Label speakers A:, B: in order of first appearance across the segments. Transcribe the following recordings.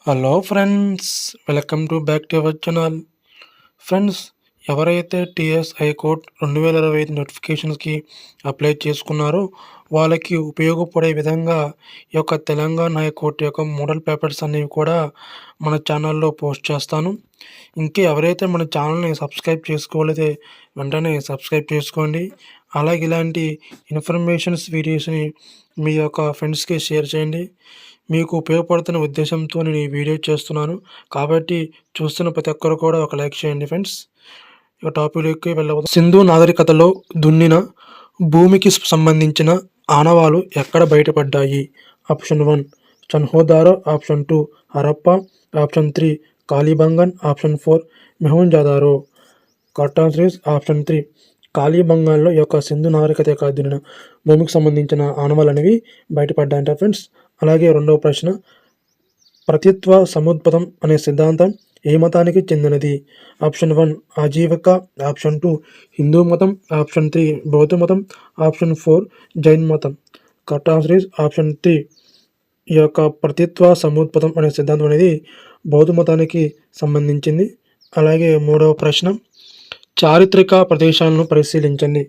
A: Hello friends, welcome back to our channel. Friends, ఎవరైతే TS high court 2025 నోటిఫికేషన్స్కి apply చేసుకున్నారో వాళ్ళకి ఉపయోగపడే విధంగా ఈ యొక్క తెలంగాణ హైకోర్టు యొక్క మోడల్ పేపర్స్ అనేవి కూడా మన ఛానల్లో పోస్ట్ చేస్తాను. ఇంకా ఎవరైతే మన ఛానల్ని సబ్స్క్రైబ్ చేసుకోలేదే వెంటనే సబ్స్క్రైబ్ చేసుకోండి. అలాగే ఇలాంటి ఇన్ఫర్మేషన్స్ వీడియోస్ని మీ యొక్క ఫ్రెండ్స్కి షేర్ చేయండి. మీకు ఉపయోగపడుతున్న ఉద్దేశంతో నేను ఈ వీడియో చేస్తున్నాను కాబట్టి చూస్తున్న ప్రతి ఒక్కరు కూడా ఒక లైక్ చేయండి ఫ్రెండ్స్. ఇక టాపిక్లోకి వెళ్ళబోతాం. సింధు నాగరికతలో దున్నిన భూమికి సంబంధించిన ఆనవాలు ఎక్కడ బయటపడ్డాయి? Option 1 Chanhudaro, option 2 Harappa, option 3 Kalibangan, option 4 Mohenjodaro. Correct answer is option 3 కాళీబంగన్లో యొక్క సింధు నాగరికత యొక్క దున్నిన భూమికి సంబంధించిన ఆనవాలు అనేవి బయటపడ్డాయంట ఫ్రెండ్స్. అలాగే రెండవ ప్రశ్న, ప్రతిత్వ సముద్భవం అనే సిద్ధాంతం ఏ మతానికి చెందినది? ఆప్షన్ 1 ఆజీవిక, ఆప్షన్ 2 హిందూ మతం, ఆప్షన్ 3 బౌద్ధ మతం, ఆప్షన్ 4 జైన్ మతం. Correct answer is option 3. ఈ యొక్క ప్రతిత్వ సముద్భవం అనే సిద్ధాంతం అనేది బౌద్ధ మతానికి సంబంధించింది. అలాగే మూడవ ప్రశ్న, చారిత్రక ప్రదేశాలను పరిశీలించండి.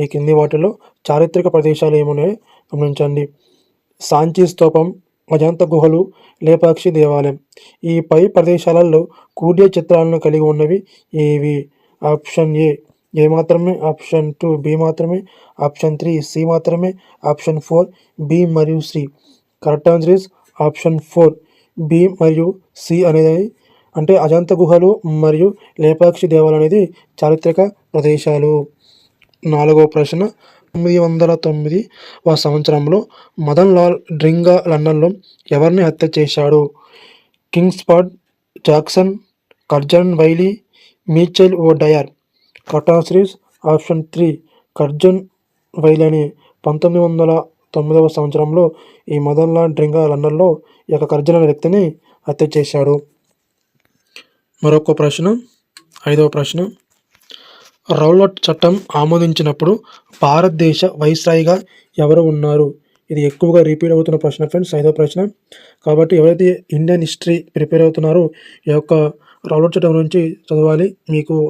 A: ఈ కింది వాటిలో చారిత్రక ప్రదేశాలు ఏమున్నాయో గమనించండి. సాంచి స్తూపం, అజంతా గుహలు, లేపాక్షి దేవాలయం. ఈ పై ప్రదేశాలలో కూడే చిత్రాలను కలిగి ఉన్నవి ఏవి? ఆప్షన్ ఏ మాత్రమే, ఆప్షన్ 2 బి మాత్రమే, ఆప్షన్ 3 సి మాత్రమే, ఆప్షన్ 4 బి మరియు C. Correct answer is option 4 B మరియు సి అనేది అంటే అజంతా గుహలు మరియు లేపాక్షి దేవాలయం అనేది చారిత్రక ప్రదేశాలు. నాలుగవ ప్రశ్న, 1909 సంవత్సరంలో మదన్ లాల్ డ్రింగా లండన్లో ఎవరిని హత్య చేశాడు? Kingsford Jackson, Curzon Wyllie, Michael O Dwyer. Correct answer is option 3 Curzon Wyllie అని 1909 సంవత్సరంలో ఈ మదన్ లాల్ డ్రింగా లండన్లో ఈ యొక్క కర్జన్ అనే వ్యక్తిని హత్య చేశాడు. మరొక ప్రశ్న, ఐదవ ప్రశ్న, రౌలట్ చట్టం ఆమోదించినప్పుడు భారతదేశ వైస్రాయిగా ఎవరు ఉన్నారు? ఇది ఎక్కువగా రిపీట్ అవుతున్న ప్రశ్న ఫ్రెండ్స్, ఐదో ప్రశ్న. కాబట్టి ఎవరైతే ఇండియన్ హిస్టరీ ప్రిపేర్ అవుతున్నారో ఈ యొక్క రౌలట్ చట్టం గురించి చదవాలి.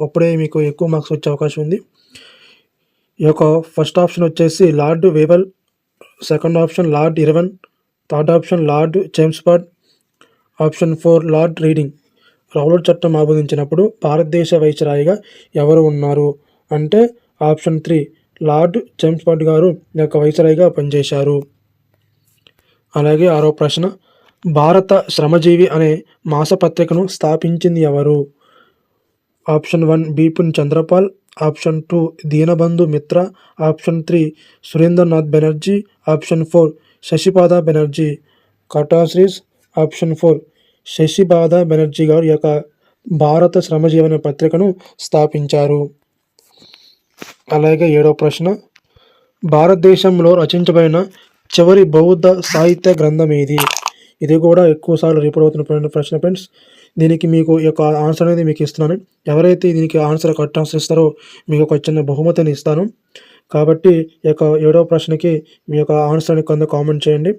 A: అప్పుడే మీకు ఎక్కువ మార్క్స్ వచ్చే అవకాశం ఉంది. ఈ యొక్క ఫస్ట్ ఆప్షన్ వచ్చేసి lord Wavell, second option lord Irwin, third option lord Chelmsford, option 4 lord Reading. Rowlatt చట్టం ఆమోదించినప్పుడు భారతదేశ వైస్రాయిగా ఎవరు ఉన్నారు అంటే ఆప్షన్ 3 లార్డ్ చేమ్స్ఫర్డ్ గారు ఈ యొక్క వైస్రాయిగా పనిచేశారు. అలాగే ఆరో ప్రశ్న, భారత శ్రమజీవి అనే మాసపత్రికను స్థాపించింది ఎవరు? Option 1 Bipin Chandrapal, option 2 Dinabandhu Mitra, option 3 Surendranath Banerjee, option 4 Shashipada Banerjee. Correct answer is option 4 Shashipada Banerjee గారు ఈ యొక్క భారత శ్రమజీవి అనే పత్రికను స్థాపించారు. అలాగే ఏడవ ప్రశ్న, భారతదేశంలో రచించబడిన చివరి బౌద్ధ సాహిత్య గ్రంథం ఏది? ఇది కూడా ఎక్కువసార్లు రిపీట్ అవుతున్న ప్రశ్న ఫ్రెండ్స్. దీనికి మీకు ఈ యొక్క ఆన్సర్ అనేది మీకు ఇస్తున్నాను. ఎవరైతే దీనికి ఆన్సర్ కరెక్ట్ ఆన్సర్ ఇస్తారో మీకు ఒక చిన్న బహుమతిని ఇస్తాను. కాబట్టి ఈ యొక్క ఏడవ ప్రశ్నకి మీ యొక్క ఆన్సర్ని కొంత కామెంట్ చేయండి.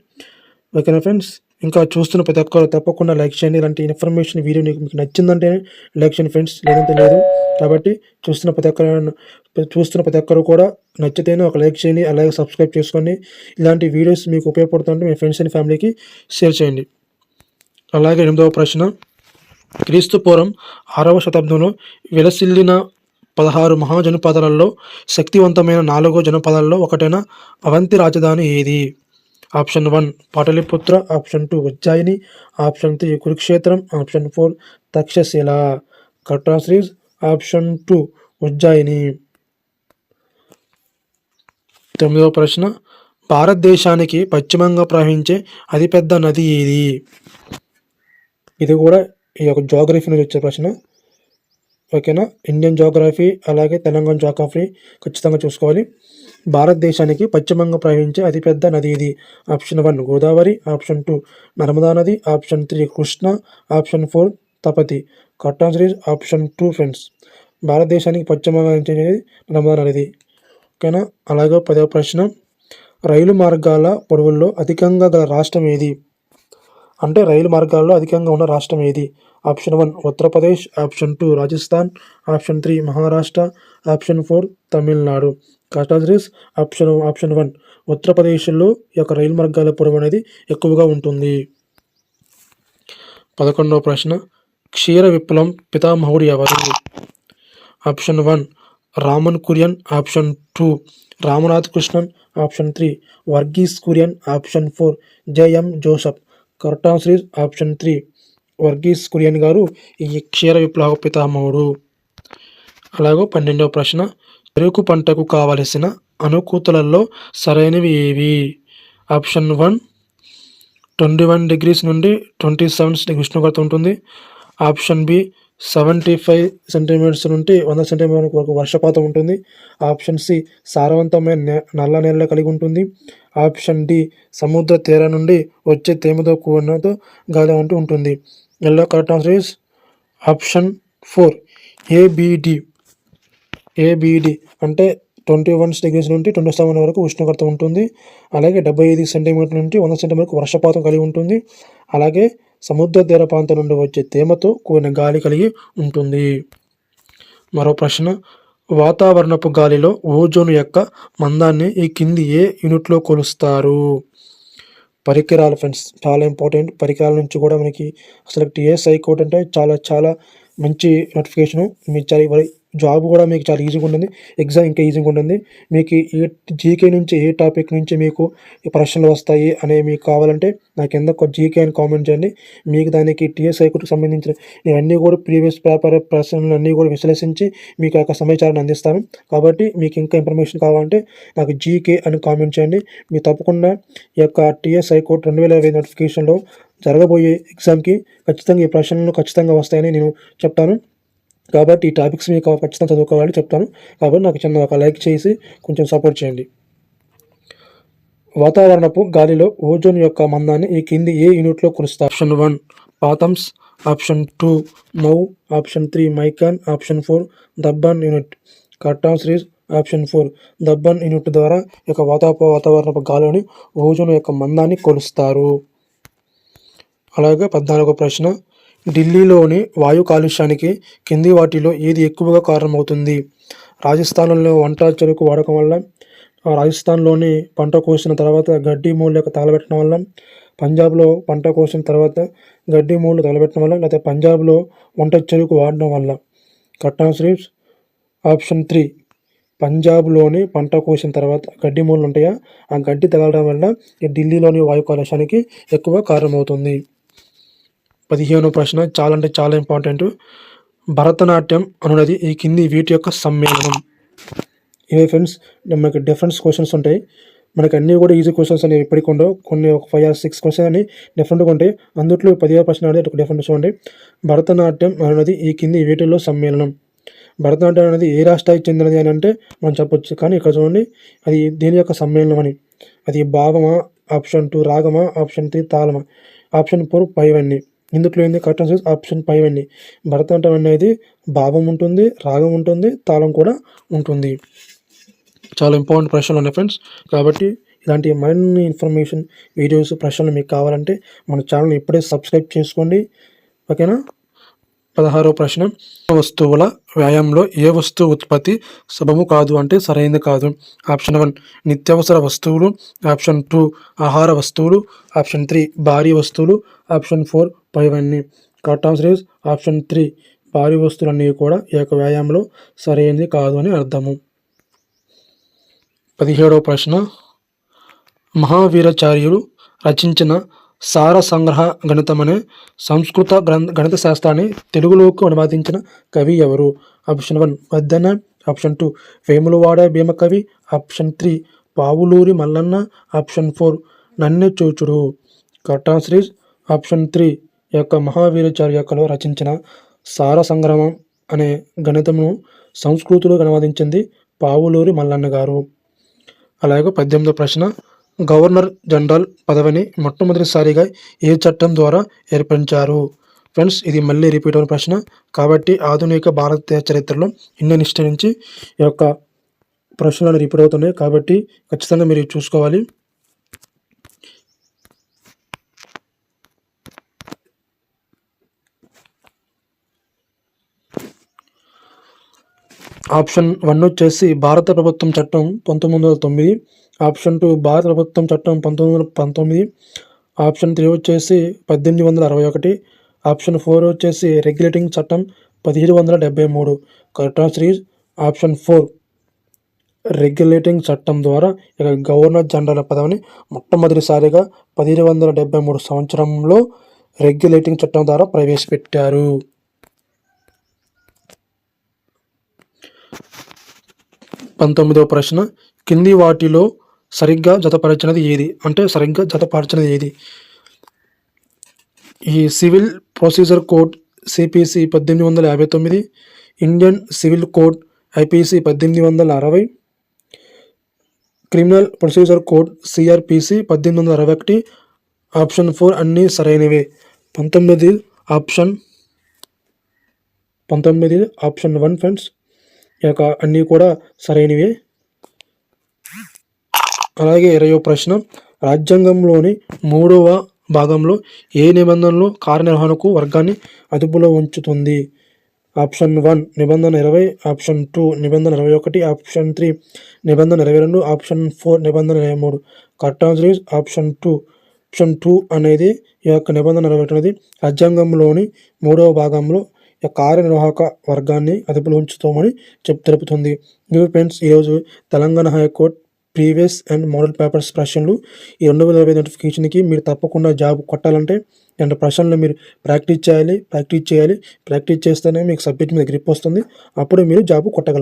A: ఓకేనా ఫ్రెండ్స్? ఇంకా చూస్తున్న ప్రతి ఒక్కరు తప్పకుండా లైక్ చేయండి. ఇలాంటి ఇన్ఫర్మేషన్ వీడియో మీకు నచ్చిందంటే లైక్ చేయండి ఫ్రెండ్స్, లేదంటే లేదు. కాబట్టి చూస్తున్న ప్రతి ఒక్కరు కూడా నచ్చితేనే ఒక లైక్ చేయండి, అలాగే సబ్స్క్రైబ్ చేసుకోండి. ఇలాంటి వీడియోస్ మీకు ఉపయోగపడుతుంటే మీ ఫ్రెండ్స్ అండ్ ఫ్యామిలీకి షేర్ చేయండి. అలాగే 8వ ప్రశ్న, క్రీస్తు పూర్వం 6వ శతాబ్దంలో విలసిల్లిన 16 మహాజనపదాలలో శక్తివంతమైన 4వ జనపదాలలో ఒకటైన అవంతి రాజధాని ఏది? Option 1 Pataliputra, option 2 Ujjayini, option 3 కురుక్షేత్రం, option 4 Takshashila. Correct answer is option 2 Ujjayini. 9వ ప్రశ్న, భారతదేశానికి పశ్చిమంగా ప్రవహించే అతిపెద్ద నది ఏది? ఇది కూడా ఈ యొక్క జోగ్రఫీ నుంచి వచ్చే ప్రశ్న. ఓకేనా? ఇండియన్ జోగ్రఫీ అలాగే తెలంగాణ జోగ్రఫీ ఖచ్చితంగా చూసుకోవాలి. భారతదేశానికి పశ్చిమంగా ప్రవహించే అతిపెద్ద నది ఇది. ఆప్షన్ 1 గోదావరి, ఆప్షన్ 2 నర్మదా నది, option 3 Krishna, option 4 Tapti. Correct answer is option 2 friends. భారతదేశానికి పశ్చిమంగా ప్రవహించేది నర్మదా నది. ఓకేనా? అలాగే 10వ ప్రశ్న, రైలు మార్గాల పొడవుల్లో అధికంగా గల రాష్ట్రం ఏది? అంటే రైలు మార్గాల్లో అధికంగా ఉన్న రాష్ట్రం ఏది? Option 1 Uttar Pradesh, option 2 Rajasthan, option 3 Maharashtra, option 4 Tamil Nadu. Correct answer is option 1 ఉత్తరప్రదేశ్లో ఈ యొక్క రైలు మార్గాల పొడవు అనేది ఎక్కువగా ఉంటుంది. 11వ ప్రశ్న, క్షీర విప్లవం పితామహుడు ఎవరు? Option 1 Raman Kurien, option 2 Ramanath Krishnan, option 3 Verghese Kurien, option 4 JM Joseph. Correct answer is option 3 Verghese Kurien గారు ఈ క్షీర విప్లవ పితామహుడు. అలాగే 12వ ప్రశ్న, చెరుకు పంటకు కావలసిన అనుకూలతలలో సరైనవి ఏవి? ఆప్షన్ 1 21 degrees నుండి 27 degrees ఉష్ణోగ్రత ఉంటుంది. ఆప్షన్ బి 75 సెంటీమీటర్స్ నుండి 100 సెంటీమీటర్ల వరకు వర్షపాతం ఉంటుంది. ఆప్షన్ సి సారవంతమైన నల్ల నేల కలిగి ఉంటుంది. ఆప్షన్ డి సముద్ర తీరం నుండి వచ్చే తేమతో కూడినతో గాలి అంటూ ఉంటుంది. ఎల్లో correct answer is option 4 ABD అంటే 21 degrees నుండి 27 వరకు ఉష్ణోగ్రత ఉంటుంది. అలాగే 75 సెంటీమీటర్ల నుండి 100 సెంటీమీటర్లకు వర్షపాతం కలిగి ఉంటుంది. అలాగే సముద్ర తీర ప్రాంతం నుండి వచ్చే తేమతో కూడిన గాలి కలిగి ఉంటుంది. మరో ప్రశ్న, వాతావరణపు గాలిలో ఓజోన్ యొక్క మందాన్ని ఈ కింది ఏ యూనిట్లో కొలుస్తారు? పరికరాలు ఫ్రెండ్స్, చాలా ఇంపార్టెంట్. పరికరాల నుంచి కూడా మనకి అసలు టీఎస్ హైకోర్టు అంటే చాలా మంచి నోటిఫికేషను. మీకు చాలా జాబ్ కూడా మీకు చాలా ఈజీగా ఉంటుంది. ఎగ్జామ్ ఇంకా ఈజీగా ఉంటుంది. మీకు ఏ జీకే నుంచి ఏ టాపిక్ నుంచి మీకు ప్రశ్నలు వస్తాయి అనే మీకు కావాలంటే నాకు కింద జీకే అని కామెంట్ చేయండి. మీకు దానికి టీఎస్ హైకోర్టుకు సంబంధించిన ఇవన్నీ కూడా ప్రీవియస్ పేపర్ ప్రశ్నలు అన్నీ కూడా విశ్లేషించి మీకు యొక్క సమాచారాన్ని అందిస్తాను. కాబట్టి మీకు ఇంకా ఇన్ఫర్మేషన్ కావాలంటే నాకు జీకే అని కామెంట్ చేయండి. మీరు తప్పకుండా ఈ యొక్క టీఎస్ హైకోర్టు 2025 నోటిఫికేషన్లో జరగబోయే ఎగ్జామ్కి ఖచ్చితంగా ఈ ప్రశ్నలు ఖచ్చితంగా వస్తాయని నేను చెప్తాను. కాబట్టి ఈ టాపిక్స్ మీకు ఖచ్చితంగా చదువుకోవాలని చెప్తాను. కాబట్టి నాకు చిన్న ఒక లైక్ చేసి కొంచెం సపోర్ట్ చేయండి. వాతావరణపు గాలిలో ఓజోన్ యొక్క మందాన్ని ఈ కింది ఏ యూనిట్లో కొలుస్తారు? Option 1 fathoms, option 2 mho, option 3 micron, option 4 Dobson unit. Correct answer is option 4 Dobson unit ద్వారా ఈ యొక్క వాతావరణపు గాలిలోని ఓజోన్ యొక్క మందాన్ని కొలుస్తారు. అలాగే 14వ ప్రశ్న, ఢిల్లీలోని వాయు కాలుష్యానికి కింది వాటిలో ఏది ఎక్కువగా కారణమవుతుంది? రాజస్థాన్లో వంట చెరుకు వాడకం వల్ల, రాజస్థాన్లోని పంట కోసిన తర్వాత గడ్డి మూలు యొక్క తగలబెట్టడం వల్ల, పంజాబ్లో పంట కోసిన తర్వాత గడ్డి మూలు తగలబెట్టడం వల్ల, లేకపోతే పంజాబ్లో వంట చెరుకు వాడడం వల్ల. కరెక్ట్ ఆన్సర్ ఈస్ ఆప్షన్ 3 పంజాబ్లోని పంట కోసిన తర్వాత గడ్డి మూలు ఉంటాయా, ఆ గడ్డి తగలడం వల్ల ఈ ఢిల్లీలోని వాయు కాలుష్యానికి ఎక్కువ కారణమవుతుంది. 15వ ప్రశ్న చాలా ఇంపార్టెంట్. భరతనాట్యం అనున్నది ఈ కింది వీటి యొక్క సమ్మేళనం. ఇవే ఫ్రెండ్స్ మనకి డిఫరెంట్ క్వశ్చన్స్ ఉంటాయి. మనకి అన్నీ కూడా ఈజీ క్వశ్చన్స్ అనేవి ఇప్పటికి ఉండవు. కొన్ని ఒక 5 or 6 క్వశ్చన్స్ అని డిఫరెంట్గా ఉంటాయి. అందులో 10వ ప్రశ్న అనేది ఒక డిఫరెంట్ చూడండి. భరతనాట్యం అనున్నది ఈ కింది వీటిల్లో సమ్మేళనం. భరతనాట్యం అనేది ఏ రాష్ట్రానికి చెందినది అని అంటే మనం చెప్పొచ్చు. కానీ ఇక్కడ చూడండి, అది దేని యొక్క సమ్మేళనం అని. అది భావమా, ఆప్షన్ 2 రాగమా, ఆప్షన్ 3 తాళమా, ఆప్షన్ 4 పైవన్నీ. ఇందులో ఏంది కరెక్ట్ ఆన్సర్ ఆప్షన్ 5 అండి. భరతనాట్యం అనేది భావం ఉంటుంది, రాగం ఉంటుంది, తాళం కూడా ఉంటుంది. చాలా ఇంపార్టెంట్ ప్రశ్నలు ఉన్నాయి ఫ్రెండ్స్. కాబట్టి ఇలాంటి మరిన్ని ఇన్ఫర్మేషన్ వీడియోస్ ప్రశ్నలు మీకు కావాలంటే మన ఛానల్ని ఇప్పుడే సబ్స్క్రైబ్ చేసుకోండి. ఓకేనా? 16వ ప్రశ్న, వస్తువుల వ్యాయామంలో ఏ వస్తువు ఉత్పత్తి సులభము కాదు అంటే సరైనది కాదు? ఆప్షన్ 1 నిత్యావసర వస్తువులు, ఆప్షన్ 2 ఆహార వస్తువులు, ఆప్షన్ 3 భారీ వస్తువులు, ఆప్షన్ 4 పైవన్నీ. కరెక్ట్ ఆన్సర్ ఈస్ ఆప్షన్ 3 భారీ వస్తువులన్నీ కూడా ఈ యొక్క వ్యాయామంలో సరైనది కాదు అని అర్థము. 17వ ప్రశ్న, మహావీరాచార్యులు రచించిన సార సంగ్రహ గణితం అనే సంస్కృత గణిత శాస్త్రాన్ని తెలుగులోకి అనువాదించిన కవి ఎవరు? Option 1 Vaddanna, option 2 Vemulawada Bhimakavi, option 3 Pavuluri Mallanna, option 4 Nanne Chodudu. Correct answer is option 3 ఈ యొక్క మహావీరాచార్య యొక్కలో రచించిన సార సంగ్రహం అనే గణితమును సంస్కృతిలోకి అనువాదించింది పావులూరి మల్లన్న గారు. అలాగే 18వ ప్రశ్న, గవర్నర్ జనరల్ పదవిని మొట్టమొదటిసారిగా ఏ చట్టం ద్వారా ఏర్పరిచారు? ఫ్రెండ్స్, ఇది మళ్ళీ రిపీట్ అయిన ప్రశ్న. కాబట్టి ఆధునిక భారతదేశ చరిత్రలో ఇండియన్ హిస్టరీ నుంచి ఈ యొక్క ప్రశ్నలు రిపీట్ అవుతున్నాయి. కాబట్టి ఖచ్చితంగా మీరు చూసుకోవాలి. ఆప్షన్ 1 వచ్చేసి భారత ప్రభుత్వం చట్టం 1909, ఆప్షన్ 2 భారత ప్రభుత్వం చట్టం 1919, ఆప్షన్ 3 వచ్చేసి 1861, ఆప్షన్ 4 వచ్చేసి రెగ్యులేటింగ్ చట్టం 1773. Correct answer is option 4. Regulating చట్టం ద్వారా ఇక గవర్నర్ జనరల్ పదవిని మొట్టమొదటిసారిగా 1773 సంవత్సరంలో రెగ్యులేటింగ్ చట్టం ద్వారా ప్రవేశపెట్టారు. 19వ ప్రశ్న, కింది వాటిలో సరిగ్గా జతపరచినది ఏది? ఈ civil procedure code CPC 1859, Indian civil code IPC 1860, criminal procedure code CrPC 1861. Option 4 అన్నీ సరైనవే. 19 ఆప్షన్ 1 ఫ్రెండ్స్, ఈ యొక్క అన్నీ కూడా సరైనవే. అలాగే 20వ ప్రశ్న, రాజ్యాంగంలోని 3వ భాగంలో ఏ నిబంధనలు కార్యనిర్వహణకు వర్గాన్ని అదుపులో ఉంచుతుంది? ఆప్షన్ 1 నిబంధన 20, ఆప్షన్ 2 నిబంధన 21, ఆప్షన్ 3 నిబంధన 22, ఆప్షన్ 4 నిబంధన 23. Correct answer is option 2. Option 2 అనేది ఈ యొక్క నిబంధన 21 అనేది రాజ్యాంగంలోని 3వ భాగంలో కార్యనిర్వాహక వర్గాన్ని అదుపులో ఉంచుతామని తెలుపుతుంది. ఇవి ఫ్రెండ్స్ ఈరోజు Telangana high court previous and model papers ప్రశ్నలు. ఈ 2020 నోటిఫికేషన్కి మీరు తప్పకుండా జాబ్ కొట్టాలంటే అండ్ ప్రశ్నలు మీరు ప్రాక్టీస్ చేయాలి. ప్రాక్టీస్ చేస్తేనే మీకు సబ్జెక్ట్ మీద గ్రిప్ వస్తుంది. అప్పుడు మీరు జాబ్ కొట్టగలరు.